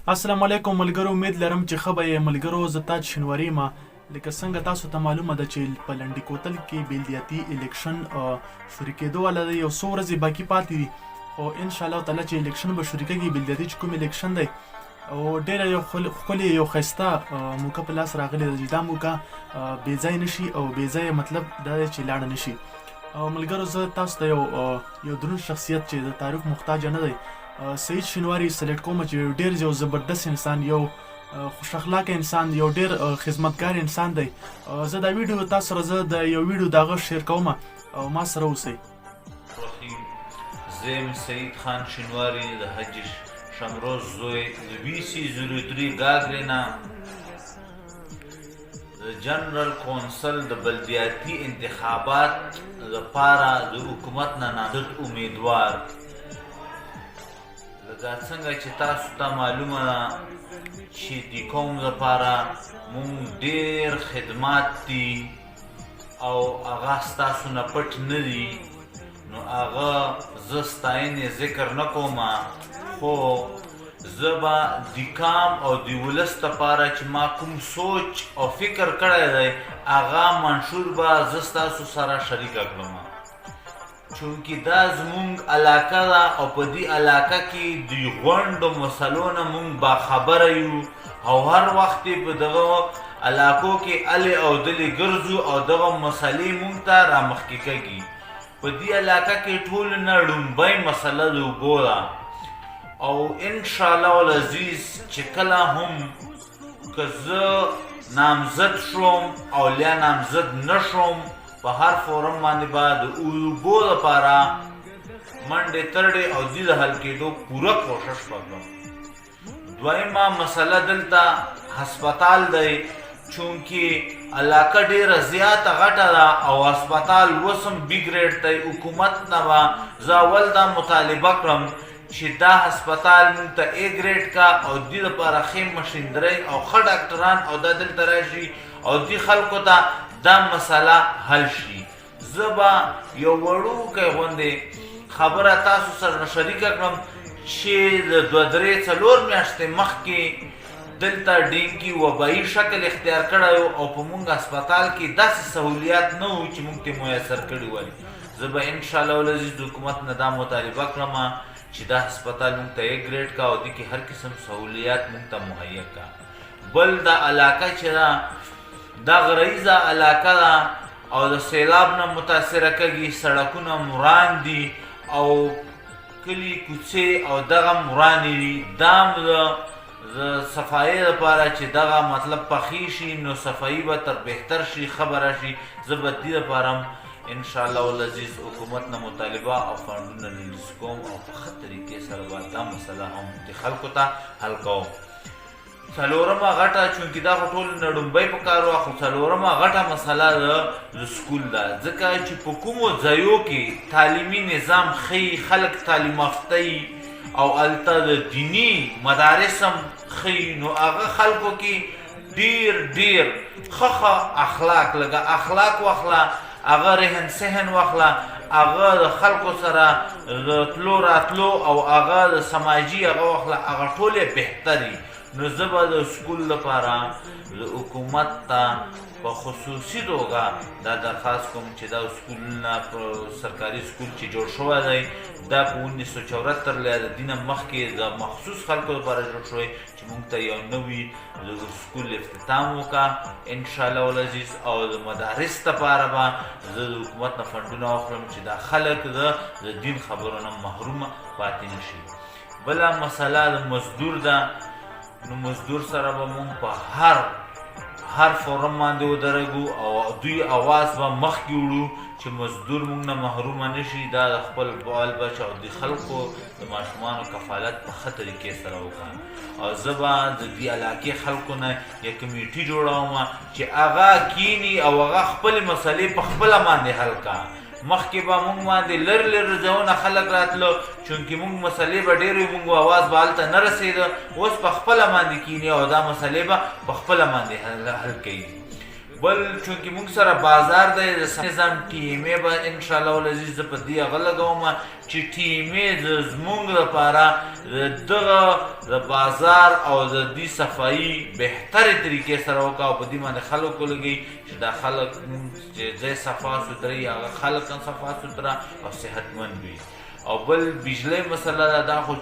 السلام علیکم ملګرو، امید لرم چې ښه به یې. ملګرو، زه تاج شینواري یم. لکه څنګه تاسو ته معلومه ده چې په لنډي کوتل کې بلدیاتي الیکشن شروع کېدو والا دی. یو څو ورځې باقي پاتې دي او انشاءالله تعالی چې الیکشن به شروع کېږي، بلدیاتي چې کوم الیکشن دی او ډېره یو ښکلې یو ښایسته موقع په لاس راغلې ده چې دا موقع بې ځای نه شي او بې ځایه مطلب دا دی چې لاړه نه شي. ملګرو، زه تاسو ته یو دروند شخصیت چې د تعریف محتاج نه دی، سعید شینواري سلیکټ کوم چې ډېر یو زبردست انسان، یو خوش اخلاقه انسان، یو ډېر خدمتګار انسان دی. زه دا ویډیو تاسو سره زه د یو ویډیو د هغه شیر کوم او ما سره اوسئ. زه یم سعید خان شینواري د حج شمروز زوی د VC03 ګاګرې نه د جنرال کونسل د بلدیاتي انتخابات لپاره د حکومت نه نامزد امیدوار. لکه څنګه چې تاسو ته معلومه ده چې د قوم لپاره مونږ ډېر خدمات دي او هغه ستاسو نه پټ نه دي، نو هغه زه ستاینې ذکر نه کوم، خو زه به د قام او د ولس لپاره چې ما کوم سوچ او فکر کړی دی هغه منشور به زه ستاسو سره شریکه کړم، چونکې دا زمونږ علاقه ده او په دې علاقه کې د غونډو مسلو نه مونږ باخبره یو او هر وخت په دغه علاقو کې الې او دلې ګرځو او دغه مسلې مونږ ته رامخکې کېږي. په دې علاقه کې ټول نه لومبۍ مسله د اوبو ده او انشاءالله العزیز چې کله هم که زه نامزد شوم او یا نامزد نه شوم، په هر فورم باندې به د اوبو لپاره منډې ترډې او دې د حل کېدو پوره کوشش وکړم. دویمه مسله دلته هسپتال دی، چونکې علاقه ډېره زیاته غټه ده او هسپتال اوس هم بي ګریډ دی. حکومت نه به زه اول دا مطالبه کړم چې دا هسپتال مونږ ته A ګریډ کا او دې لپاره ښې مشینرۍ او ښه ډاکټران او دا دلته راشي او دې خلکو ته دا مسله حل شي. زه به یو وړوکی غوندې خبره تاسو سره شریکه کړم چې د 2-3-4 میاشتې مخکې دلته ډینګي وبایي شکل اختیار کړی او په مونږ هسپتال کې داسې سهولیات نه وو چې مونږ ته میسر کړي وای. زه به انشاءالله العزیز د حکومت نه دا مطالبه کړم چې دا هسپتال مونږ ته A ګریډ کا او دې کې هر قسم سهولیات مونږ ته مهیا کا. بل دا علاقه چې ده دا غریزه علاقه ده او د سیلاب نه متاثره کېږي، سړکونه وران دي او کلي کوڅې او دغه ورانې دي. دا د صفایي لپاره چې دغه مطلب پخې شي نو صفایي به تر بهتر شي، خبره شي. زه به دې لپاره انشاءالله العزیز حکومت نه مطالبه او فنډونه ریلیز کوم او په ښه طریقې سره به دا مسله هم د خلکو ته حل کوم. څلورمه غټه، چونکې دا خو ټول نه ډومبۍ په کار وه، خو څلورمه غټه مسله د سکول ده، ځکه چې په کومو ځایو کې تعلیمي نظام ښیي، خلک تعلیم یافته او هلته د دیني مدارس هم ښیي، نو هغه خلکو کې ډېر ښه اخلاق، لکه اخلاق واخله، هغه رهن سهن واخله، هغه د خلکو سره د تلو راتلو او هغه د سماجي هغه واخله، هغه ټولې بهتري. نو زه به د سکول لپاره د حکومت ته په خصوصي توګه دا درخواست کوم چې دا سکولونه په سرکاري سکول چې جوړ شوی دی دا په 1974 له د دینه مخکې د مخصوص خلکو لپاره جوړ شوی چې موږ ته یو نوي سکول افتتام وکړه انشاءالله العزیز. او د مدارس لپاره به زه د حکومت نه فنډونه واخلم چې دا خلک د دین خبرو نه محروم پاتې نه شي. بله مسله د مزدور ده، نو مزدور سره به مونږ په هر فورم باندې ودرېږو او دوی اواز به مخکې وړو چې مزدور مونږ نه محرومه نه شي. دا د خپل بال بچ او د خلکو د ماشومانو کفالت په ښه طریقې سره وکړم. او زه به د دې علاقې خلکو نه یو کمیټي جوړوم چې هغه کیني او هغه خپلې مسلې په خپله باندې حل کړه. مخکې به مونږ باندې لرې ځایونه خلک راتلو، چونکې مونږ مسلې به ډېرې وي، مونږ اواز به هلته نه رسېده. اوس په خپله باندې کیني او دا مسلې به په خپله باندې حل کوي. بل چونکې موږ سره بازار دی د نظام ټي ایم ای به انشاءالله العزیز زه په دې هغه لګوم چې ټي ایم ای زموږ لپاره د دغه د بازار او د دې صفایي بهترې طریقې سره وکړه او په دې باندې خلک ولګوي چې دا خلک چې ځای صفا سوتره هغه خلک هم صفا سوتره او صحتمند وي. او بل بجلی مسله ده دا خو